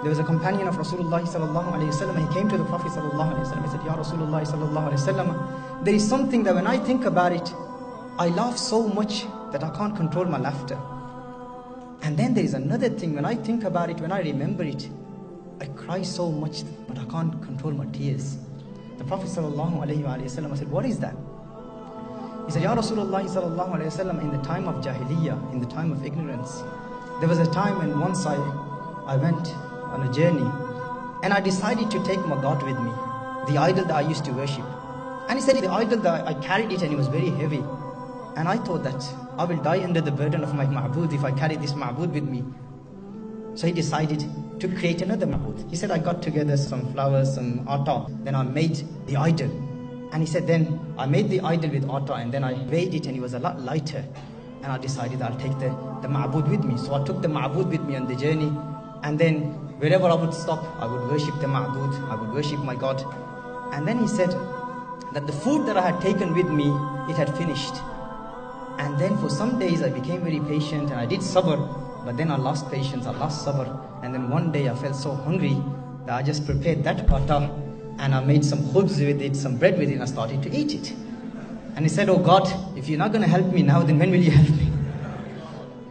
There was a companion of Rasulullah sallallahu alayhi wasallam. He came to the Prophet sallallahu alayhi wasallam. He said, Ya Rasulullah sallallahu alayhi wasallam, there is something that when I think about it, I laugh so much that I can't control my laughter. And then there is another thing, when I think about it, when I remember it, I cry so much, but I can't control my tears. The Prophet sallallahu alayhi wasallam said, what is that? He said, Ya Rasulullah sallallahu alayhi wasallam, in the time of Jahiliyyah, in the time of ignorance, there was a time when once I went on a journey and I decided to take my God with me, the idol that I used to worship. And he said, the idol that I carried it and it was very heavy. And I thought that I will die under the burden of my ma'bud if I carry this ma'bud with me. So he decided to create another ma'bud. He said, I got together some flowers, some atta, then I made the idol. And he said, then I made the idol with atta and then I weighed it and it was a lot lighter. And I decided I'll take the ma'bud with me. So I took the ma'bud with me on the journey. And then wherever I would stop, I would worship the ma'bud, I would worship my God. And then he said that the food that I had taken with me, it had finished. And then for some days I became very patient and I did sabr, but then I lost patience, I lost sabr. And then one day I felt so hungry that I just prepared that atta and I made some khubz with it, some bread with it, and I started to eat it. And he said, oh God, if you're not going to help me now, then when will you help me?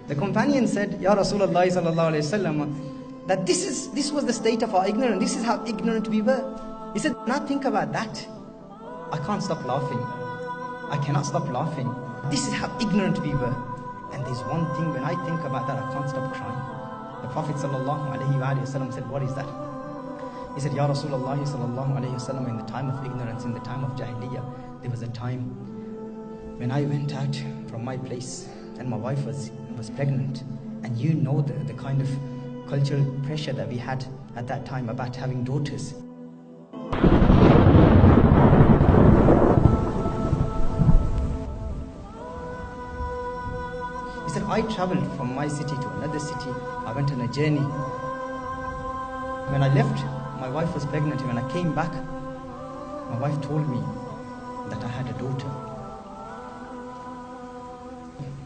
The companion said, Ya Rasulullah sallallahu alayhi wasallam, that this was the state of our ignorance, this is how ignorant we were. He said, now think about that. I can't stop laughing. I cannot stop laughing. This is how ignorant we were. And there's one thing, when I think about that, I can't stop crying. The Prophet sallallahu alayhi wasallam said, what is that? He said, Ya Rasulullah sallallahu alayhi wasallam, in the time of ignorance, in the time of Jahiliyyah, there was a time when I went out from my place and my wife was pregnant. And you know the kind of cultural pressure that we had at that time about having daughters. He said, I traveled from my city to another city. I went on a journey. When I left, my wife was pregnant. When I came back, my wife told me that I had a daughter.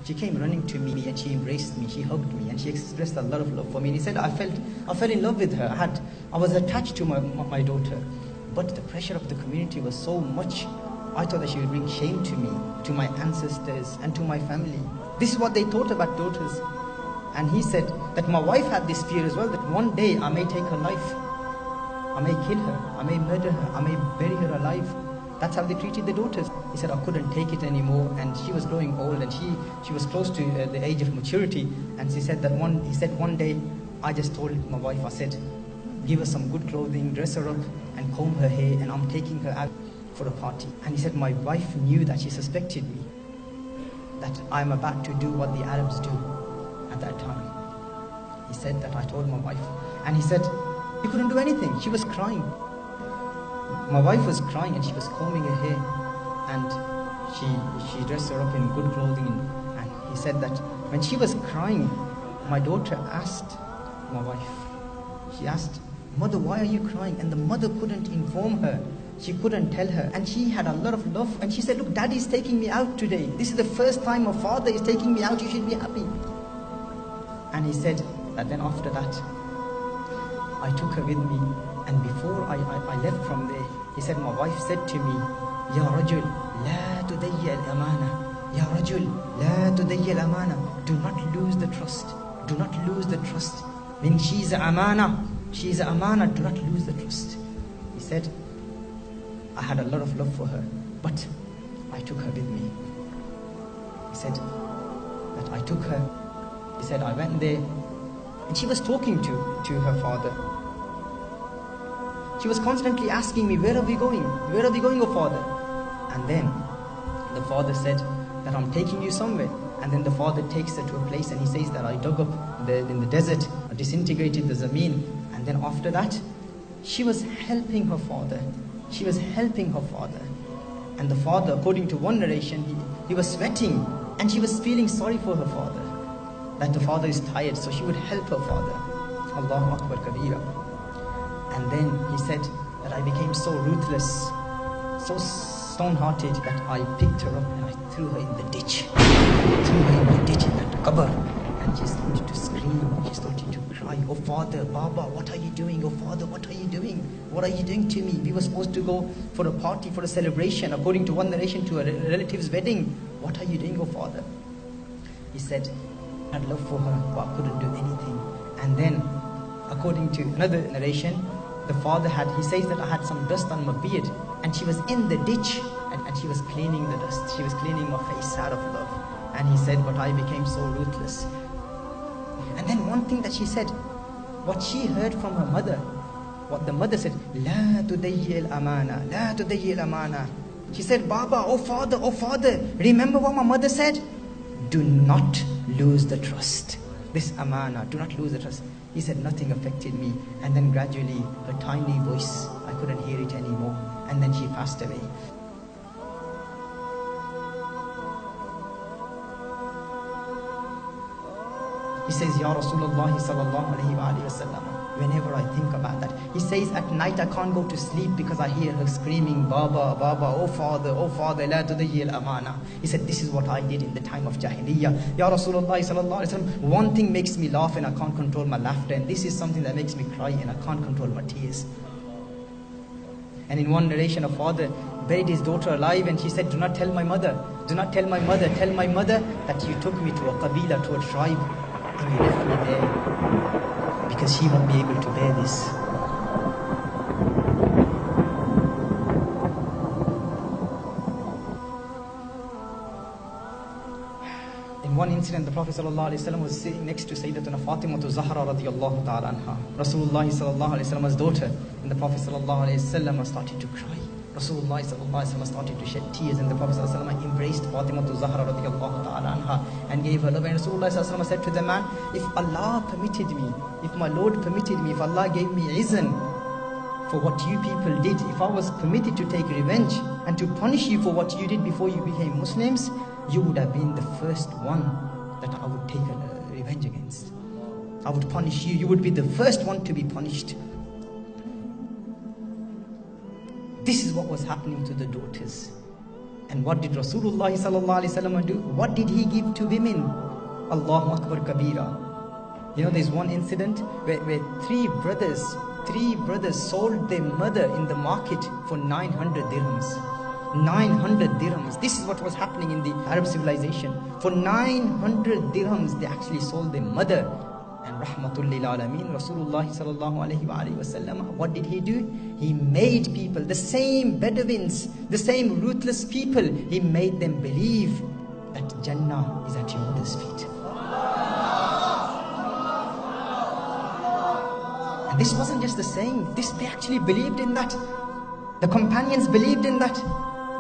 She came running to me and she embraced me, she hugged me and she expressed a lot of love for me. And he said, I fell in love with her. I was attached to my daughter. But the pressure of the community was so much. I thought that she would bring shame to me, to my ancestors and to my family. This is what they thought about daughters. And he said that my wife had this fear as well, that one day I may take her life. I may kill her, I may murder her, I may bury her alive. That's how they treated the daughters. He said, I couldn't take it anymore, and she was growing old, and she was close to the age of maturity. And he said one day, I just told my wife, I said, give her some good clothing, dress her up, and comb her hair, and I'm taking her out for a party. And he said, my wife knew that she suspected me, that I'm about to do what the Arabs do at that time. He said that I told my wife, and he said, he couldn't do anything. She was crying. My wife was crying and she was combing her hair, and she dressed her up in good clothing, and he said that when she was crying, my daughter asked my wife, she asked, Mother, why are you crying? And the mother couldn't inform her, she couldn't tell her, and she had a lot of love, and she said, look, Daddy is taking me out today. This is the first time a father is taking me out, you should be happy. And he said that then after that, I took her with me, and before I left from there, he said, my wife said to me, Ya Rajul, la tudayya al-amana. Ya Rajul, la tudayya al-amana. Do not lose the trust. Do not lose the trust. When she's a amana, she's a amana, do not lose the trust. He said, I had a lot of love for her, but I took her with me. He said that I took her. He said, I went there, and she was talking to her father. She was constantly asking me, where are we going? Where are we going, oh father? And then the father said that I'm taking you somewhere. And then the father takes her to a place and he says that I dug up in the desert, I disintegrated the zameen. And then after that, she was helping her father. She was helping her father. And the father, according to one narration, he was sweating and she was feeling sorry for her father. That the father is tired, so she would help her father. Allahu Akbar Kabira. And then he said that I became so ruthless, so stone-hearted, that I picked her up and I threw her in the ditch. I threw her in the ditch in that qabr. And she started to scream. She started to cry. Oh Father, Baba, what are you doing? Oh Father, what are you doing? What are you doing to me? We were supposed to go for a party, for a celebration, according to one narration, to a relative's wedding. What are you doing, oh Father? He said, I had love for her, but I couldn't do anything. And then, according to another narration, the father he says that I had some dust on my beard, and she was in the ditch, and she was cleaning the dust. She was cleaning my face out of love. And he said, but I became so ruthless. And then one thing that she said, what she heard from her mother, what the mother said, La tudayyi al-amana, La tudayyi al-amana. She said, Baba, oh Father, remember what my mother said? Do not lose the trust. This amana, do not lose the trust. He said, nothing affected me. And then gradually, her tiny voice, I couldn't hear it anymore. And then she passed away. He says, Ya Rasulullah sallallahu alayhi wa sallam, whenever I think about that, he says, at night I can't go to sleep because I hear her screaming, Baba, Baba, oh Father, la tudayyi al-amana. He said, this is what I did in the time of Jahiliyyah. Ya Rasulullah sallallahu alayhi wa sallam, one thing makes me laugh and I can't control my laughter, and this is something that makes me cry and I can't control my tears. And in one narration, a father buried his daughter alive, and she said, do not tell my mother, tell my mother that you took me to a qabila, to a tribe, and you left me there, because she won't be able to bear this. In one incident, the Prophet ﷺ was sitting next to Sayyidatuna Fatimah Zahra radiyallahu ta'ala anha, Rasulullah ﷺ's daughter, and the Prophet ﷺ started to cry. Rasulullah ﷺ started to shed tears, and the Prophet ﷺ embraced Fatimah Zahra radiyallahu ta'ala anha and gave her love. And Rasulullah ﷺ said to the man, if Allah permitted me, if my Lord permitted me, if Allah gave me izn for what you people did, if I was permitted to take revenge and to punish you for what you did before you became Muslims, you would have been the first one that I would take a revenge against. I would punish you. You would be the first one to be punished. This is what was happening to the daughters. And what did Rasulullah sallallahu alaihi wasallam do? What did he give to women? Allahu Akbar Kabira. You know, there's one incident where three brothers sold their mother in the market for 900 dirhams. 900 dirhams. This is what was happening in the Arab civilization. For 900 dirhams, they actually sold their mother. And Rahmatul lil Alameen, Rasulullah sallallahu alayhi wa sallam, what did he do? He made people, the same Bedouins, the same ruthless people, he made them believe that Jannah is at your mother's feet. And this wasn't just the saying, they actually believed in that. The companions believed in that.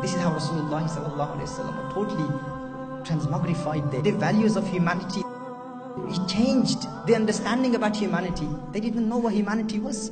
This is how Rasulullah sallallahu alayhi wa sallam totally transmogrified the values of humanity. He changed the understanding about humanity. They didn't know what humanity was.